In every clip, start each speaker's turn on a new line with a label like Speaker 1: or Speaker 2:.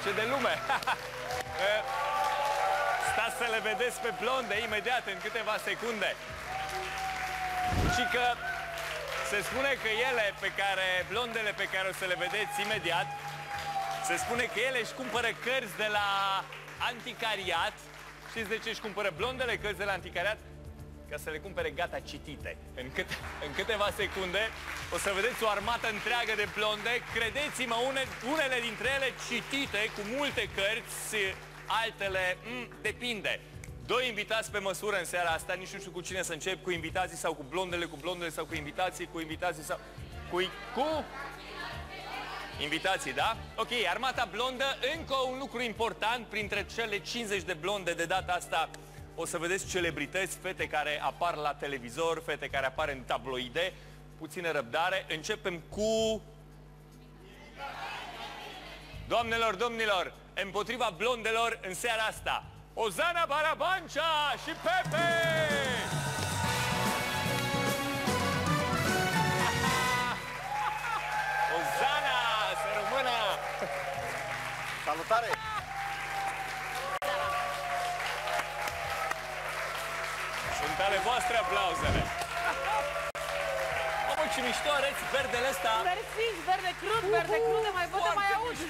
Speaker 1: ce de lume! Stați să le vedeți pe blonde imediat, în câteva secunde. Și că se spune că blondele pe care o să le vedeți imediat, se spune că ele își cumpără cărți de la anticariat. Știți de ce își cumpără blondele cărți de la anticariat? Ca să le cumpere gata citite. În câteva secunde o să vedeți o armată întreagă de blonde. Credeți-mă, unele dintre ele citite, cu multe cărți, altele, depinde. Doi invitați pe măsură în seara asta. Nici nu știu cu cine să încep, cu invitații sau cu blondele sau cu invitații sau cu invitații, da? Ok, armata blondă. Încă un lucru important, printre cele 50 de blonde de data asta o să vedeți celebrități, fete care apar la televizor, fete care apar în tabloide. Puțină răbdare. Începem cu... Doamnelor, domnilor, împotriva blondelor în seara asta, Ozana Barabancea și Pepe! Ozana, să rămână!
Speaker 2: Salutare!
Speaker 1: Sunt ale voastre aplauzele! Mamă, ce mișto arăți verdele ăsta!
Speaker 3: Mersi, verde crud, mai pot mai auzi!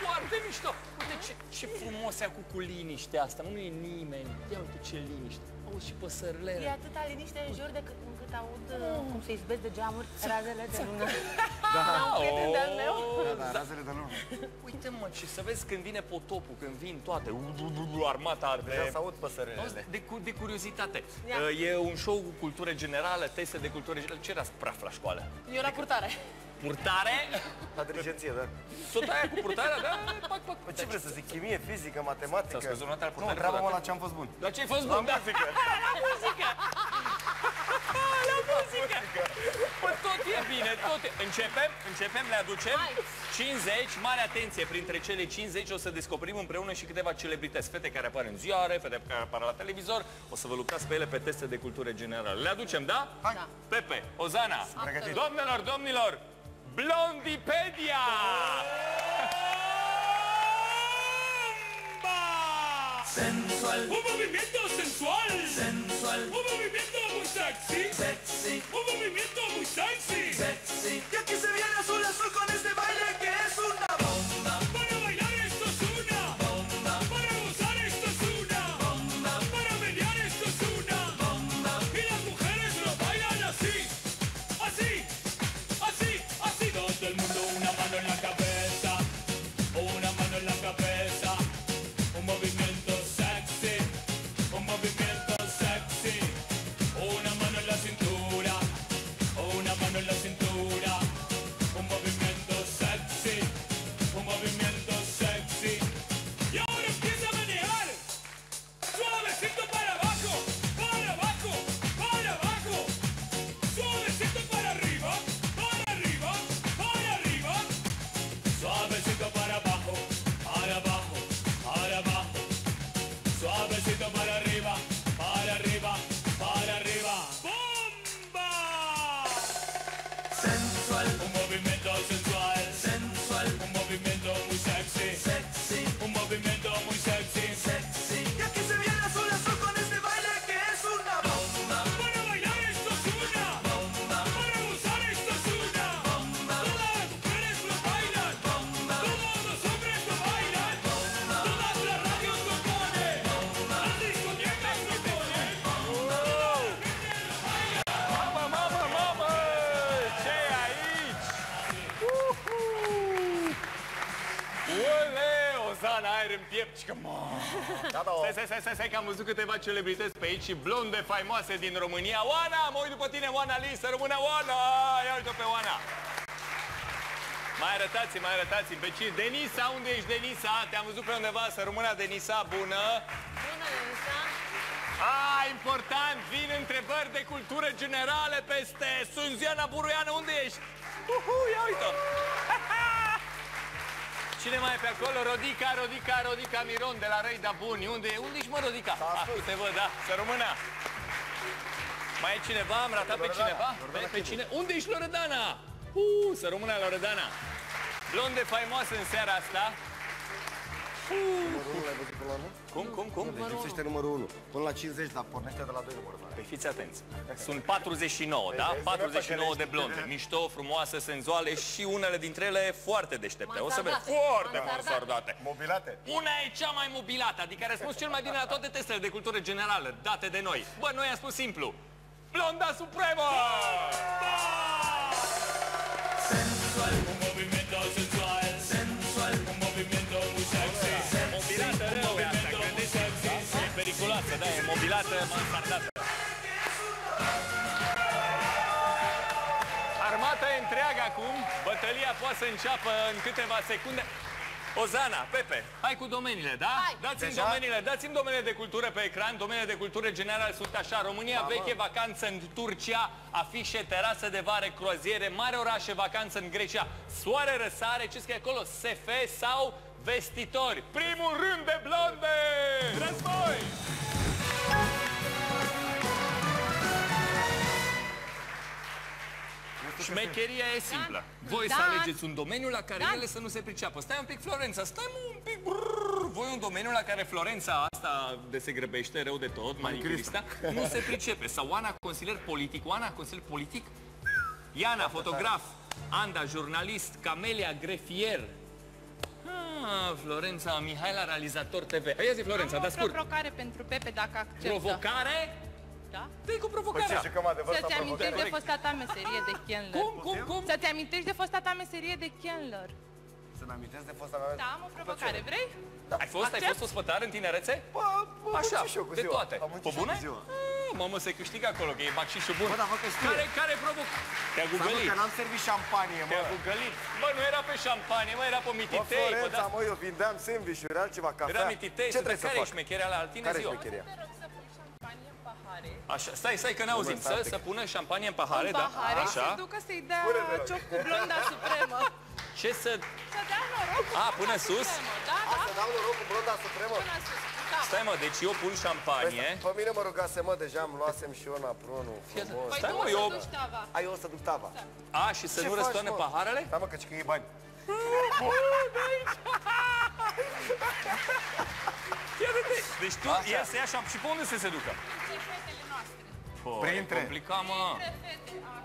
Speaker 1: Foarte mișto! Uite ce frumos e acum cu liniștea asta, nu e nimeni. Ia uite ce liniște. Auzi și păsărilele.
Speaker 3: E atâta liniște în jur încât aud cum se izbesc de geamuri razele de lună.
Speaker 2: Da,
Speaker 3: de-al meu.
Speaker 2: Da, razele de lună.
Speaker 1: Uite mă, și să vezi când vine potopul, când vin toate, armata arde.
Speaker 2: Deja s-aud păsările.
Speaker 1: De curiozitate. E un show cu cultură generală, teste de cultură generală. Ce erați praf la școală?
Speaker 3: Eu la purtare.
Speaker 1: Purtare?
Speaker 2: La dirigenție, da.
Speaker 1: Tot aia cu purtarea, da?
Speaker 2: Păi ce vrei să zic? Chimie, fizică, matematică?
Speaker 1: Ți-a scăzut nota la purtare?
Speaker 2: Nu, întreabă-mă la ce am fost bun.
Speaker 1: La ce ai fost bun?
Speaker 2: La muzică.
Speaker 1: La muzică! La muzică! Păi tot e bine, tot e... Începem, le aducem. 50, mare atenție, printre cele 50 o să descoperim împreună și câteva celebrități. Fete care apar în ziare, fete care apar la televizor. O să vă luptați pe ele pe teste de cultură generală. Le aducem, da?
Speaker 2: Hai.
Speaker 1: Pepe, Ozana, doamnelor, domnilor, Blondipedia!
Speaker 4: Sensual, un movimiento sensual, sensual, un movimiento muy sexy, sexy, un movimiento muy sexy, sexy. Y aquí se viene azul azul con este baile que es una bomba. Para bailar esto es una bomba, para gozar esto es una bomba, para menear esto es una bomba. Y las mujeres lo bailan así, así, así, así. Todo el mundo una mano en la cabeza, una mano en la cabeza, un movimiento sexy, un movimiento sexy, una mano en la cintura, una mano en la cintura, un movimiento sexy, un movimiento sexy. Y ahora empieza a manejar, suavecito para abajo, para abajo, para abajo, suavecito para arriba, para arriba, para arriba, suavecito para abajo, para abajo, para abajo, suavecito para arriba, para arriba, para arriba. ¡Bomba! Sensual, un movimiento sensual, sensual, un movimiento muy sexy, sexy, un movimiento muy sexy, sexy. Y aquí se viene azul azul con este baile que es una bomba. Para bailar esto es una bomba, para gozar esto es una bomba. Todas las mujeres lo bailan, bomba. Todos los hombres lo bailan, bomba. Todas las radios lo ponen, bomba. Las discotecas lo ponen, bomba.
Speaker 1: Mamă! Ce e aici? Ule, Ozana, aer în piept. Stai că am văzut câteva celebrități pe aici și blonde faimoase din România. Oana, mă uit după tine, Oana Lee, să rămână Oana! Ia uite-o pe Oana! Mai arătați-mi pe cine? Denisa, unde ești, Denisa? Te-am văzut pe undeva, să rămână Denisa, bună!
Speaker 3: Bună, Denisa!
Speaker 1: Important, vin întrebări de cultură generală peste Sunziana Buruiană, unde ești? Ia uite-o! Cine mai e pe acolo? Rodica Miron de la Răi da Buni. Unde ești, mă, Rodica? Uite, văd, da, să rămână. Mai e cineva? Am ratat pe cineva? Pe cine? Unde ești, Loredana? Să rămână Loredana. Blonde faimoase în seara asta.
Speaker 2: Numărul 1 l-ai văzut până la 1?
Speaker 1: Cum?
Speaker 2: Deci lipsește numărul 1. Până la 50, dar pornește de la 2 numărul.
Speaker 1: Păi fiți atenți. Sunt 49, da?
Speaker 2: vezi,
Speaker 1: 49 de blonde. Mișto, frumoase, senzuale și unele dintre ele foarte deștepte. O să vezi.
Speaker 3: Mansardate.
Speaker 1: Foarte
Speaker 3: Mansardate.
Speaker 1: mansardate.
Speaker 2: Mobilate?
Speaker 1: Una e cea mai mobilată, adică a răspuns cel mai bine la toate testele de cultură generală date de noi. Bă, noi am spus simplu. Blonda supremă!
Speaker 4: Sensual, un movimiento sensual. Sensual, un movimiento muy sexy.
Speaker 1: Mobilată rău e asta, credeți? Da? E periculoasă, da, e mobilată, mansardată. Armata e întreagă acum, bătălia poate să înceapă în câteva secunde. Ozana, Pepe, hai cu domeniile, da?
Speaker 3: Hai.
Speaker 1: Dați-mi domeniile de cultură pe ecran. Domeniile de cultură generală sunt așa: România veche, vacanță în Turcia, afișe, terasă de vară, croaziere, mare orașe, vacanță în Grecia, soare răsare, ce scrie acolo? SF sau vestitori. Primul rând de blonde! Război! Șmecheria e simplă. Voi să alegeți un domeniu la care ele să nu se priceapă. Stai un pic, Florența, stai un pic. Voi un domeniu la care Florența asta de se grăbește rău de tot, manicurista, nu se pricepe. Sau Oana, consilier politic. Oana, consilier politic? Iana, fotograf. Anda, jurnalist. Camelia, grefier. Florența, Mihaela, realizator TV. Ia zi, Florența, dar
Speaker 5: Am o
Speaker 1: scurt.
Speaker 5: provocare pentru Pepe, dacă acceptă.
Speaker 1: Provocare?
Speaker 5: Da?
Speaker 1: Dă-i cu
Speaker 2: Păi
Speaker 1: provocarea.
Speaker 2: ce, jucăm adevăr
Speaker 5: Să-ți
Speaker 2: sau
Speaker 5: amintești
Speaker 2: provocare?
Speaker 5: de fosta ta meserie de Chandler.
Speaker 1: Cum?
Speaker 5: Să-ți amintești de fosta ta meserie de Chandler.
Speaker 2: Să-mi amintesc de fosta mea?
Speaker 5: Da, am o provocare. Vrei?
Speaker 1: Ai fost ospătar în tinerețe? Așa,
Speaker 2: și eu cu
Speaker 1: de
Speaker 2: ziua.
Speaker 1: toate.
Speaker 2: Am muncit
Speaker 1: Pe
Speaker 2: și
Speaker 1: bune?
Speaker 2: cu ziua.
Speaker 1: Mamă, se câștigă acolo, că e bacșișul bun.
Speaker 2: Bă, dar văd că știe.
Speaker 1: Care provoc? Te-a
Speaker 2: Dar mă,
Speaker 1: gugălit.
Speaker 2: că n-am servit șampanie, mă.
Speaker 1: Te-a gugălit. Bă, nu era pe șampanie, mă, era pe
Speaker 2: Bă,
Speaker 1: mititei.
Speaker 2: Florența, mă, eu vindeam sandwich-uri, altceva, cafea.
Speaker 1: Era mititei,
Speaker 2: Ce trebuie să
Speaker 1: care e
Speaker 2: fac?
Speaker 1: șmecherea la altine
Speaker 2: Care e
Speaker 1: ziua?
Speaker 2: șmecheria?
Speaker 5: Te rog să pui șampanie în pahare.
Speaker 1: Așa, stai că n-auzim.
Speaker 2: Stai un pic.
Speaker 1: Să pună șampanie în pahare,
Speaker 5: În
Speaker 1: da?
Speaker 5: pahare și
Speaker 1: Așa.
Speaker 5: să ducă să-i dea
Speaker 2: Spune, te rog.
Speaker 5: cioc cu blonda supremă.
Speaker 1: Ce să...
Speaker 5: Să dea noroc cu blonda
Speaker 1: până sus?
Speaker 5: supremă. Da,
Speaker 2: Să
Speaker 5: da,
Speaker 2: dau noroc cu blonda supremă?
Speaker 5: până sus. Da.
Speaker 1: Stai, mă, deci eu pun șampanie.
Speaker 2: Pe mine mă rugase, mă, deja îmi luasem și eu napronul frumos.
Speaker 5: Păi
Speaker 1: Stai,
Speaker 5: tu
Speaker 1: mă,
Speaker 5: o să
Speaker 1: eu...
Speaker 5: duci tava.
Speaker 2: Ai, eu o să duc tava.
Speaker 1: A, și să
Speaker 2: Ce
Speaker 1: nu
Speaker 2: faci,
Speaker 1: răstoarne
Speaker 2: mă?
Speaker 1: paharele?
Speaker 2: Da, mă, că e bani.
Speaker 1: Ia uite. Deci tu ia să ia și pe unde să se ducă?
Speaker 5: Ce fetele noastre.
Speaker 1: Păi,
Speaker 2: Printre.
Speaker 1: e complicat, mă.
Speaker 5: Fete.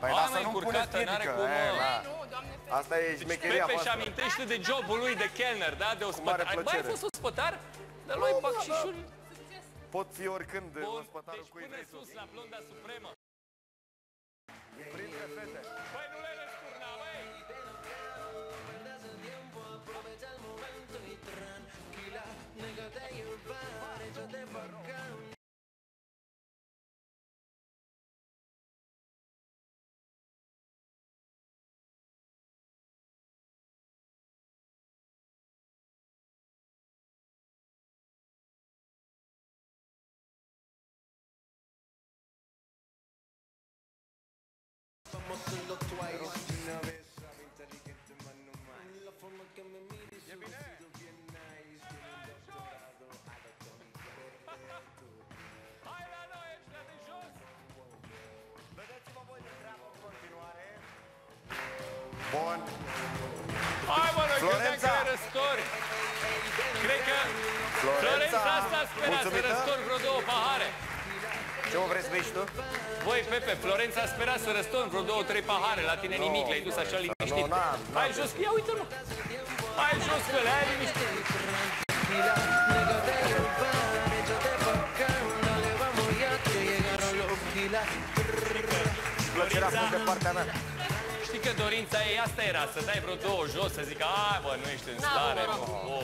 Speaker 2: Păi
Speaker 1: Hai,
Speaker 2: lasă,
Speaker 1: măi,
Speaker 2: nu pune
Speaker 1: curcată, n-are
Speaker 2: piedică.
Speaker 1: cum, mă.
Speaker 5: Nu, doamne fete.
Speaker 2: Asta e șmecheria
Speaker 1: Pepe și
Speaker 2: voastră.
Speaker 1: amintește de jobul lui de chelner, da? De ospătar.
Speaker 2: mare
Speaker 1: Bă, ai
Speaker 2: plăcere.
Speaker 1: fost ospătar? Dar lui bacșișuri.
Speaker 2: Pot fi oricând
Speaker 1: Bun,
Speaker 2: ospătarul
Speaker 1: deci
Speaker 2: cu
Speaker 1: pune
Speaker 2: vrei tu.
Speaker 1: sus la blonda supremă.
Speaker 2: Printre fete.
Speaker 1: Băi, nu le răsturna, băi! Hai la noi, ăștia de jos!
Speaker 2: Vedeți-mă voi de treabă în continuare. Bun.
Speaker 1: Hai, mă, noi credeam
Speaker 2: Florența!
Speaker 1: că le răstori. Cred că Florența asta spera să
Speaker 2: mulțumită?
Speaker 1: răstori vreo 2 pahare.
Speaker 2: Ce mă vrei să bei și tu?
Speaker 1: Voi, Pepe, Florența spera să răstori vreo 2-3 pahare. La tine nimic, le-ai dus așa liniștit.
Speaker 2: Nu, n-am.
Speaker 1: Hai jos, ia uite-l, mă. Hai jos, că le ai liniștit.
Speaker 2: Plăcerea fost de partea mea.
Speaker 1: Știi că dorința ei asta era, să dai vreo 2 jos, să zică, ai, bă, nu ești în stare.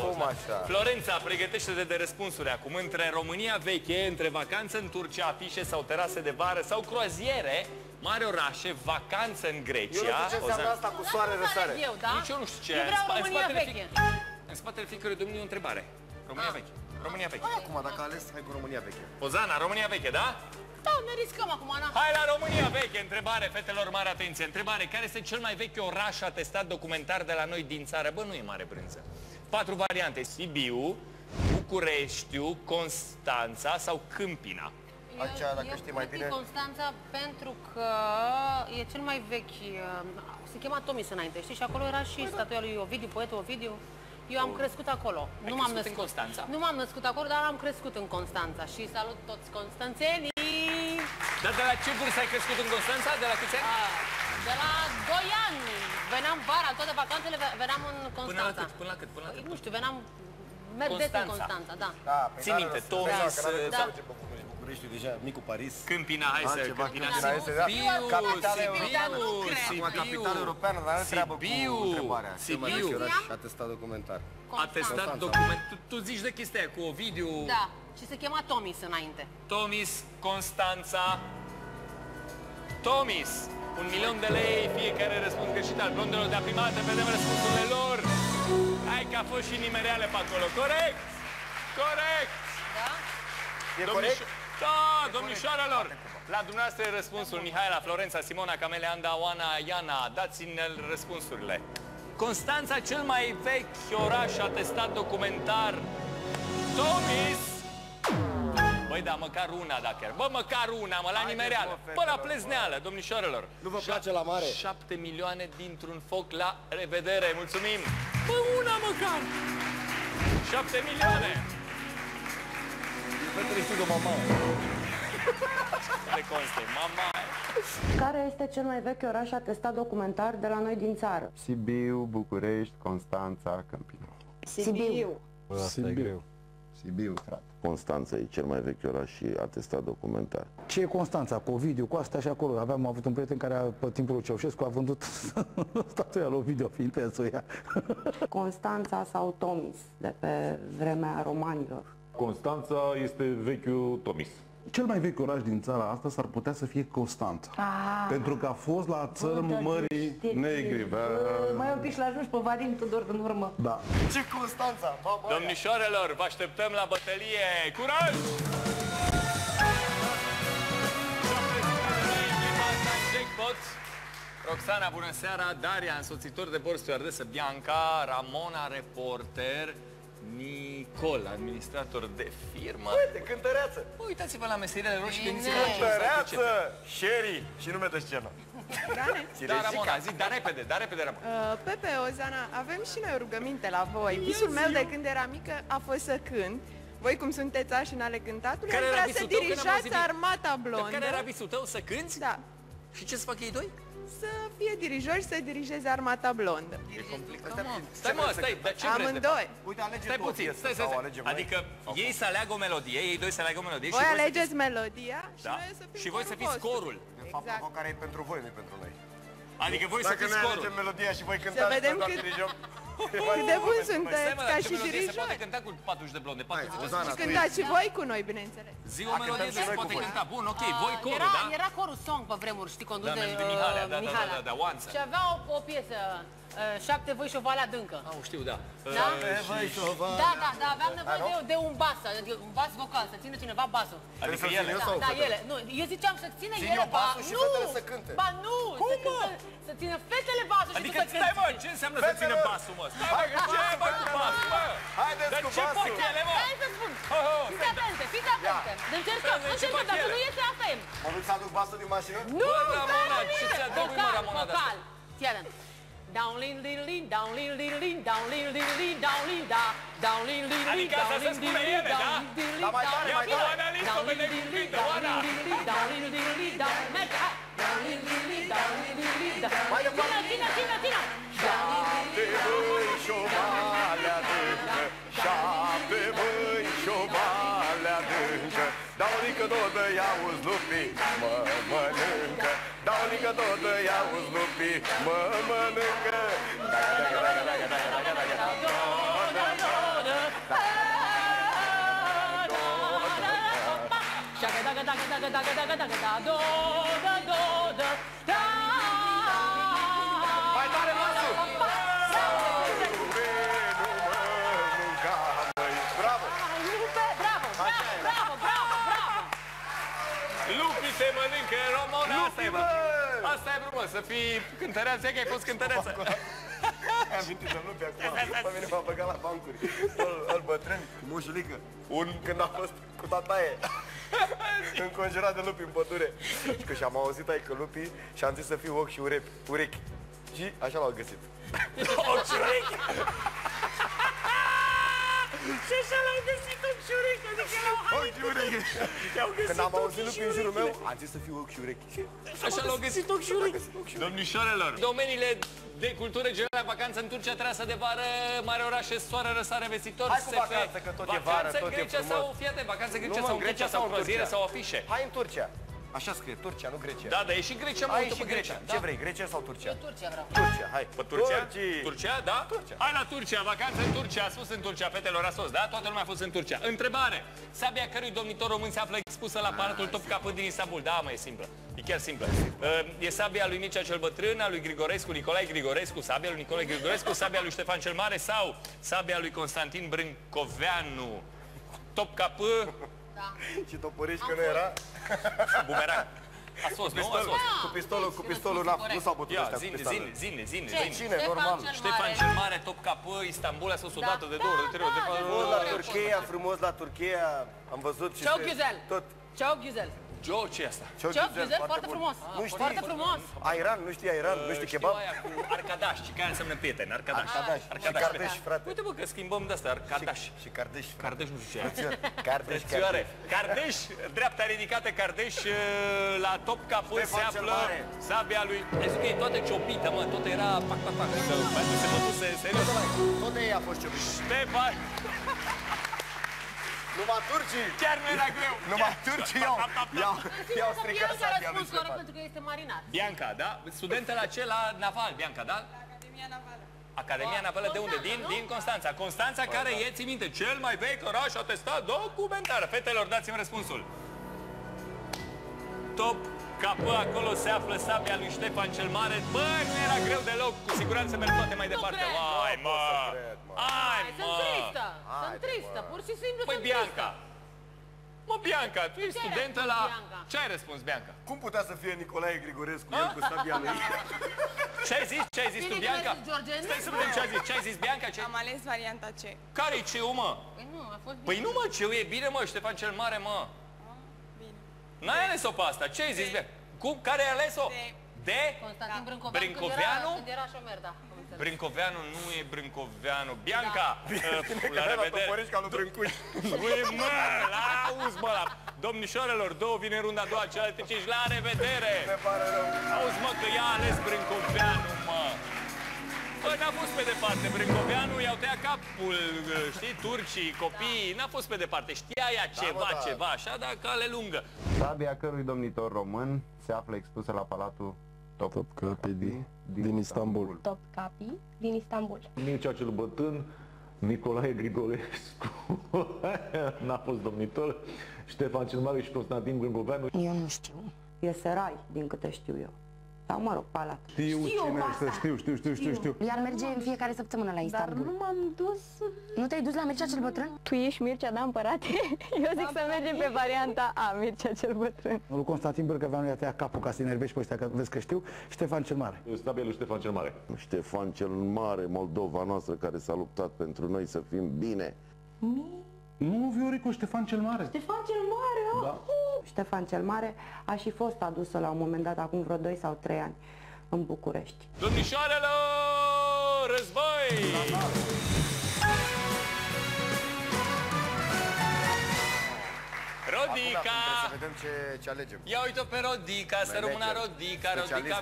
Speaker 2: Cum așa?
Speaker 1: Florența, pregătește-te de răspunsuri acum. Între România veche, între vacanță în Turcia, afișe sau terase de vară sau croaziere, mari orașe, vacanță în
Speaker 2: Eu nu
Speaker 1: Grecia.
Speaker 2: știu ce înseamnă asta cu soare răsare.
Speaker 3: Eu, da?
Speaker 1: Nici eu nu știu ce.
Speaker 3: Eu vreau
Speaker 1: În
Speaker 3: România
Speaker 1: spatele
Speaker 3: veche.
Speaker 1: În spatele fiecare domeniu e o întrebare. România veche. România veche.
Speaker 2: Hai acum, dacă a ales, hai cu România veche.
Speaker 1: Ozana, România veche, da?
Speaker 3: Da, ne riscăm acum, Ana.
Speaker 1: Hai la România veche. Întrebare, fetelor, mare atenție. Întrebare, care este cel mai vechi oraș atestat documentar de la noi din țară? Bă, nu e mare brânză. 4 variante. Sibiu, Bucureștiu, Constanța sau Câmpina.
Speaker 2: Aceea, dacă știi mai bine.
Speaker 3: Constanța pentru că e cel mai vechi. Se chema Tomis înainte, știi? Și acolo era și statuia lui Ovidiu, poetul Ovidiu. Eu am crescut acolo. Nu m-am născut
Speaker 1: în Constanța?
Speaker 3: Nu m-am născut acolo, dar am crescut în Constanța. Și salut toți constanțenii!
Speaker 1: Dar de la ce vârstă ai crescut în Constanța? De la câți ani?
Speaker 3: De la 2 ani. Veneam vara, toate vacanțele veneam în Constanța.
Speaker 1: Până la cât?
Speaker 3: Nu știu, veneam... Merg des în Constanța, da.
Speaker 1: Ții minte, Tomis...
Speaker 3: Da.
Speaker 2: București, deja, micul Paris.
Speaker 1: Câmpina, hai să... Câmpina,
Speaker 2: Capitală europeană, dar nu treabă cu
Speaker 1: Sibiu.
Speaker 2: întrebarea.
Speaker 1: Sibiu.
Speaker 2: Și atestat documentar.
Speaker 1: Atestat document... Tu zici de chestia aia, cu Ovidiu...
Speaker 3: Da, și se chema Tomis înainte.
Speaker 1: Tomis, Constanța... Tomis, 1.000.000 de lei, fiecare răspuns greșit al blondelor de-a prima dată, vedem răspunsurile lor. Hai că a fost și nimereale pe acolo, corect? Corect!
Speaker 3: Da?
Speaker 2: E corect?
Speaker 1: Da, domnișoarelor! La dumneavoastră e răspunsul, Mihaela, Florența, Simona, Camele, Anda, Oana, Iana, dați-ne răspunsurile. Constanța, cel mai vechi oraș atestat documentar. Tomis! Băi, da, măcar una dacă era. Bă, măcar una, mă, la nimereală. Bă, la plezneală, domnișoarelor.
Speaker 2: Nu vă place la mare?
Speaker 1: 7 milioane dintr-un foc, la revedere, mulțumim. Bă, una măcar. 7 milioane.
Speaker 2: Fetele știu de mama.
Speaker 1: De conste, mama.
Speaker 6: Care este cel mai vechi oraș atestat documentar de la noi din țară?
Speaker 7: Sibiu, București, Constanța, Câmpina.
Speaker 6: Sibiu.
Speaker 7: Asta e greu. Sibiu, frate.
Speaker 8: Constanța e cel mai vechi oraș și atestat documentar.
Speaker 9: Ce e Constanța? Cu Ovidiu, cu astea și acolo. Am avut un prieten care, pe timpul lui Ceaușescu, a vândut statuia lui Ovidiu, fiind pe să o ia.
Speaker 6: Constanța sau Tomis, de pe vremea romanilor.
Speaker 10: Constanța este vechiul Tomis.
Speaker 11: Cel mai vechi oraș din țara asta s-ar putea să fie Constanța. Pentru că a fost la țărmul Mării Negri.
Speaker 6: Mai un pic și l-ajungi pe Vadim Tudor în urmă.
Speaker 11: Da.
Speaker 2: Ce Constanța?
Speaker 1: Domnișoarelor, vă așteptăm la bătălie. Curaj! Roxana, bună seara, Daria, însoțitor de bord, stewardesă, Bianca, Ramona, reporter, Nicol, administrator de firmă.
Speaker 2: Uite, cântăreață!
Speaker 1: Uitați-vă la meseriile roșii de
Speaker 2: Cântăreață! Sherry! Și nume de scenă.
Speaker 1: Da, Ramona, zi, dar repede, Ramona.
Speaker 5: Pepe, Ozana, avem și noi o rugăminte la voi. Visul meu de când eram mică a fost să cânt. Voi cum sunteți așini ale cântatului, aș vrea să dirijați Armata Blondă.
Speaker 1: Care era visul tău? Să cânti?
Speaker 5: Da.
Speaker 1: Și ce să fac ei doi?
Speaker 5: Să fie dirijori, să dirigeze Armata Blondă.
Speaker 1: E complicat, mă. Stai, dar ce
Speaker 5: Amândoi.
Speaker 2: Uite, alege
Speaker 1: stai puțin, stai. Adică ei să aleagă o melodie, ei doi să aleagă o melodie.
Speaker 5: Voi alegeți melodia și noi să fim
Speaker 1: și voi să fiți corul.
Speaker 2: De fapt, care e pentru voi, nu e pentru noi.
Speaker 1: Adică voi să fiți corul.
Speaker 2: Dacă noi alegem melodia și voi cântați,
Speaker 5: să vedem cât de bun sunteți ca și dirijori.
Speaker 1: Se poate cânta cu 40 de blonde, 40
Speaker 5: Și cântați și voi cu noi, bineînțeles.
Speaker 1: Zi o melodie se poate cânta. Bun, ok, voi corul, da?
Speaker 3: Era corul Song pe vremuri, știi, condus de
Speaker 1: Mihalea. Da, Oanță.
Speaker 3: Și avea o piesă, 7 voi și o vale adâncă.
Speaker 1: Știu, da.
Speaker 3: Da, aveam nevoie de un bas, adică un bas vocal, să țină cineva basul.
Speaker 1: Adică ele?
Speaker 3: Da, ele. Nu, eu ziceam să țină ele basul.
Speaker 2: Și fetele să cânte.
Speaker 3: Ba nu, să țină fetele basul și tu să cânti.
Speaker 1: Stai, mă, ce înseamnă să țină basul, mă? Stai, mă, ce ai, mă, cu basul, mă?
Speaker 2: Haideți cu basul.
Speaker 1: Dar ce fac ele, mă?
Speaker 3: Hai să spun. Fiți atente. Încercăm, dacă nu iese, asta e.
Speaker 2: Mă duc să aduc basul din mașină?
Speaker 3: Nu,
Speaker 1: Ramona, ce ți-a dat, mă, Ramona, de asta?
Speaker 3: Fii atent. Down lin lin lin, down lin lin lin, down lin lin lin, down lin da, down lin lin lin,
Speaker 1: adică asta se spune ele, da?
Speaker 2: Dar mai tare, mai tare.
Speaker 1: Oana, listă, vedem cum cântă, Oana.
Speaker 3: Down lin lin lin, down, merge, hai. Down lin lin lin, down lin lin lin,
Speaker 2: mai departe.
Speaker 3: Țină.
Speaker 2: 7 băi și o vale adâncă, 7 băi și o vale adâncă, dau lică dodă, iauzi lupii, mă mănâncă. Dau lică dodă, iauzi lupii, mă mănâncă. Mai tare basul!
Speaker 1: Lupii se mănâncă, Ramona, asta e, bă! Asta e, frumos, să fii cântăreață, că ai fost cântăreață.
Speaker 2: Ai amintit de lupi acum, pe mine m-a băgat la bancuri. Îl bătrân, cu mușulică. Când a fost cu tataie. Înconjurat de lupi în pădure. Și am auzit aici lupii și am zis să fiu ochi și urechi. Și așa l-au găsit.
Speaker 1: Ochi și urechi!
Speaker 3: Și așa l-au găsit ochi și urechi, adică l-au
Speaker 2: Ochi și urechi. Când am auzit lucrul în jurul meu, am zis să fiu ochi și urechi.
Speaker 3: Așa l-au găsit ochi și urechi.
Speaker 1: Domnișoarelor, domeniile de cultură generală, vacanță în Turcia, trasă de vară, mare orașe, soare, răsare, vestitor,
Speaker 2: Hai cu vacanță, că tot e vară, tot e frumos.
Speaker 1: sau, fii atent, vacanță în Grecia sau în Turcia, sau croaziere, sau afișe.
Speaker 2: Hai în Turcia. Așa scrie, Turcia, nu Grecia.
Speaker 1: Da, dar e și Grecia, mă,
Speaker 2: Hai
Speaker 1: uită
Speaker 2: și
Speaker 1: pe
Speaker 2: Grecia.
Speaker 1: Grecia.
Speaker 2: Ce vrei, Grecia sau Turcia?
Speaker 3: Eu Turcia vreau.
Speaker 2: Turcia, hai.
Speaker 1: Pe Turcia?
Speaker 2: Turcii.
Speaker 1: Turcia, da?
Speaker 2: Turcia.
Speaker 1: Hai la Turcia, vacanță în Turcia, a spus în Turcia, fetelor, a fost, da? Toată lumea a fost în Turcia. Întrebare. Sabia cărui domnitor român se află expusă la Palatul Topkapı din Istanbul? Da, mă, e simplă. E chiar simplă. E sabia lui Mircea cel Bătrân, a lui Grigorescu, Nicolae Grigorescu, sabia lui Nicolae Grigorescu, sabia lui Ștefan cel Mare sau sabia lui Constantin Brâncoveanu? Topkapı.
Speaker 3: Da.
Speaker 2: Și Toporiș că nu era?
Speaker 1: Bumerang. A fost, nu? A fost.
Speaker 2: Cu pistolul nu s-au putut ăștia cu pistolul.
Speaker 1: Zine.
Speaker 2: Cine, normal?
Speaker 1: Ștefan cel Mare, Topkapı, Istanbul, a fost o dată, de 2 ori, de 3 ori, de 4 ori.
Speaker 2: La Turcia, frumos la Turcia, am văzut și...
Speaker 3: Ciao, Ghizel.
Speaker 2: Tot.
Speaker 3: Ciao, Ghizel.
Speaker 1: Joe, ce e asta?
Speaker 3: Ciao, Ghizel, foarte frumos.
Speaker 2: Nu știi?
Speaker 3: Foarte frumos.
Speaker 2: Airan, nu știi Airan, nu știi kebab?
Speaker 1: Știu aia cu Arcadaș, și care înseamnă prieten, Arcadaș.
Speaker 2: Și Cardeș, frate.
Speaker 1: Uite bă că schimbăm de asta, Arcadaș.
Speaker 2: Și Cardeș, frate.
Speaker 1: Cardeș nu știu ce e.
Speaker 2: Cardeș,
Speaker 1: Frățioare. Cardeș, dreapta ridicată, Cardeș, la Topkapı se află sabia lui... Ai zis că e toată ciopită, mă, tot era pac. Pentru se bătuse, serios.
Speaker 2: Tot de ei a fost ciopit.
Speaker 1: Ștefan...
Speaker 2: Numai turcii!
Speaker 1: Chiar nu era greu!
Speaker 2: Numai turcii i-au stricat sabia lui Ștefan.
Speaker 3: Pentru că este marinat.
Speaker 1: Bianca, da? Studentă la ce? La Naval, Bianca, da?
Speaker 12: Academia Navală.
Speaker 1: Academia Navală de unde? Din Constanța. Constanța, care e, ții minte, cel mai vechi oraș atestat documentar. Fetelor, dați-mi răspunsul. Topkapı, acolo se află sabia lui Ștefan cel Mare. Bă, nu era greu deloc, cu siguranță merg toate mai departe. Hai, mă! Hai, mă!
Speaker 3: Sunt tristă, pur și simplu
Speaker 1: Păi,
Speaker 3: sunt
Speaker 1: Bianca! Mă, Bianca, tu ești studentă la... Ce ai răspuns, Bianca?
Speaker 2: Cum putea să fie Nicolae Grigorescu, el cu sabia lui?
Speaker 1: Ce ai zis? Ce ai zis tu, Bianca? Stai să vedem ce ai zis. Ce ai zis, Bianca?
Speaker 12: Am ales varianta C.
Speaker 1: Care-i C-ul, mă?
Speaker 3: Păi nu, a fost bine.
Speaker 1: Păi nu, mă, C-ul e bine, mă, Ștefan cel Mare, mă.
Speaker 12: Bine.
Speaker 1: N-ai ales-o pe asta. Ce ai zis, Bianca? Cum? Care ai ales-o? De?
Speaker 3: Constantin
Speaker 1: Brâncoveanu?
Speaker 3: Când era șomer, da.
Speaker 1: Brâncoveanu nu e Brâncoveanu. Bianca! La revedere!
Speaker 2: Toporiș ca lui Brâncuș.
Speaker 1: Ui, mă! Auzi, mă, la... Domnișoarelor, două vine în runda a doua, celelalte 5. La revedere!
Speaker 2: Ne pare rău.
Speaker 1: Auzi, mă, că i-a ales Brâncoveanu, mă! Bă, n-a fost pe departe. Brâncoveanu i-au tăiat capul, știi, turcii, copiii. N-a fost pe departe. Știa ea ceva, așa, dar cale lungă.
Speaker 7: Sabia cărui domnitor român se află expusă la Palatul
Speaker 11: Topkapı din Istanbul.
Speaker 13: Topkapı din Istanbul.
Speaker 10: Mircea cel Bătrân, Nicolae Grigorescu, n-a fost domnitor, Ștefan cel Mare și Constantin Brâncoveanu.
Speaker 6: Eu nu știu. E Serai, din câte știu eu. Sau, mă rog, Palat.
Speaker 11: Știu cine este, știu.
Speaker 13: Iar merge în fiecare săptămână la Istanbul.
Speaker 14: Dar nu m-am dus...
Speaker 13: Nu te-ai dus la Mircea cel Bătrân?
Speaker 14: Tu ești Mircea, da, împărate? Eu zic să mergem pe varianta A, Mircea cel Bătrân.
Speaker 9: Lui Constantin Brâncoveanu i-a tăiat capul ca să-i enervești pe ăștia, că vezi că știu, Ștefan cel Mare.
Speaker 10: Sabia lui Ștefan cel Mare.
Speaker 8: Ștefan cel Mare, Moldova noastră, care s-a luptat pentru noi să fim bine.
Speaker 11: Nu, Viorico, Ștefan cel Mare.
Speaker 14: Ștefan cel Mare,
Speaker 11: da.
Speaker 6: Ștefan cel Mare a și fost adusă la un moment dat, acum vreo 2 sau 3 ani, în București.
Speaker 1: Domnișoarelor, război! Rodica!
Speaker 2: Acum să vedem ce alegem.
Speaker 1: Ia uite-o pe Rodica, să rămână Rodica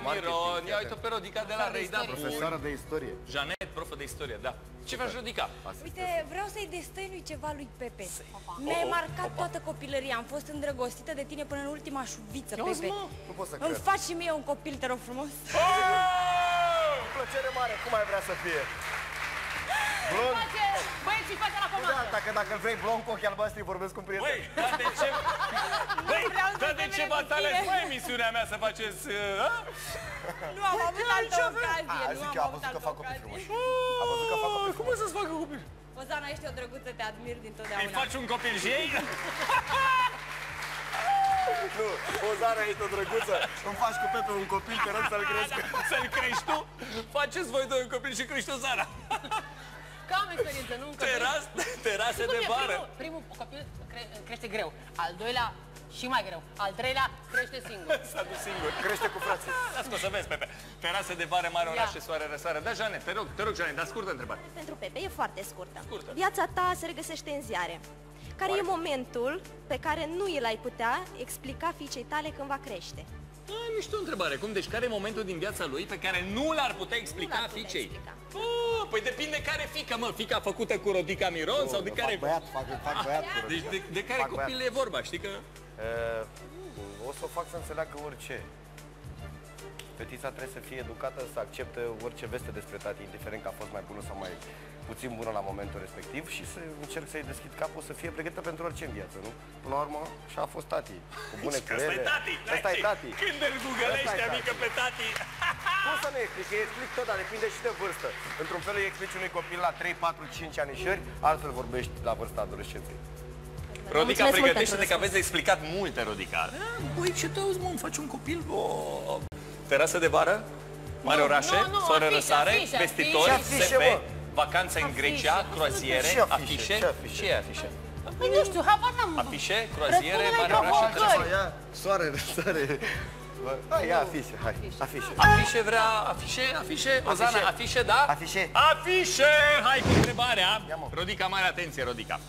Speaker 1: Miron. Ia uite-o pe Rodica de la Reida Bun.
Speaker 2: Profesoară de istorie.
Speaker 1: Janet, profă de istorie, da. Ce faci, Rodica?
Speaker 15: Uite, vreau să-i destăinui ceva lui Pepe. Mi-ai marcat toată copilăria. Am fost îndrăgostită de tine până în ultima șuviță, Pepe.
Speaker 2: Nu pot să
Speaker 15: Îmi
Speaker 2: cred.
Speaker 15: faci și mie un copil, te rog frumos.
Speaker 2: Cu plăcere mare, cum ai vrea să fie? Blond?
Speaker 3: Băieții, fete la comandă!
Speaker 2: Dacă îl vrei blond cu ochii albastri, vorbesc cu un prieten.
Speaker 1: Băi, dar de ce v-ați ales voi emisiunea mea să faceți...
Speaker 15: Nu am avut altă ocazie.
Speaker 2: A, zic eu, am văzut că fac copii frumoși. Am văzut că fac copii
Speaker 1: Cum o să-ți facă copil?
Speaker 15: Ozana, ești o drăguță, te admir dintotdeauna.
Speaker 1: Îi faci un copil și ei?
Speaker 2: Nu, Ozana, ești o drăguță. Îmi faci cu Pepe un copil, te rog să-l cresc.
Speaker 1: Să-l crești tu? Faceți voi doi un copil și crești Ozana.
Speaker 3: Că am experiență, nu un copil.
Speaker 1: Terase de vară.
Speaker 3: Primul copil crește greu. Al doilea Și mai greu. Al treilea, crește singur.
Speaker 1: S-a dus singur.
Speaker 2: Crește cu frații.
Speaker 1: Las-o să vezi, Pepe. Terasă de vară, mare oraș și soare răsare. Da, Jane, te rog, Jane, dar scurtă întrebare.
Speaker 16: Pentru Pepe e foarte scurtă. Viața ta se regăsește în ziare. Care e momentul pe care nu îl ai putea explica fiicei tale când va crește?
Speaker 1: Mișto întrebare. Cum? Deci care e momentul din viața lui pe care nu l-ar putea explica fiicei? Păi depinde care fiică, mă. Fiica făcută cu Rodica Miron sau de care...
Speaker 2: Fac băiat cu
Speaker 1: Deci de care copil e vorba, știi că...
Speaker 2: O să o fac să înțeleagă orice. Fetița trebuie să fie educată, să accepte orice veste despre tati, indiferent că a fost mai bună sau mai puțin bună la momentul respectiv și să încerc să-i deschid capul, să fie pregătită pentru orice în viață, nu? Până la urmă, și-a fost tati, cu bune curele. Ăsta e tati.
Speaker 1: Când îl googălești, amică, pe tati?
Speaker 2: Cum să nu explic? Îi explic tot, dar depinde și de vârstă. Într-un fel îi explici unui copil la 3, 4, 5 anișori, altfel vorbești la vârsta adolescenței.
Speaker 1: Rodica, pregătește-te că aveți de explicat multe, Rodica. Băi, ce tău, mă, îmi faci un copil? Terasă de vară? Mare orașe? Soare răsare? Vestitori? SP? Vacanțe în Grecia? Croaziere? Afișe? Ce e afișe?
Speaker 3: Nu știu, habar n-am.
Speaker 1: Afișe? Croaziere? Mare orașe?
Speaker 2: Soare răsare. Ia afișe, hai, afișe.
Speaker 1: Afișe vrea, afișe? Ozana, afișe, da?
Speaker 2: Afișe.
Speaker 1: Afișe! Hai cu întrebarea. Rodica, mare atenție, Rodica.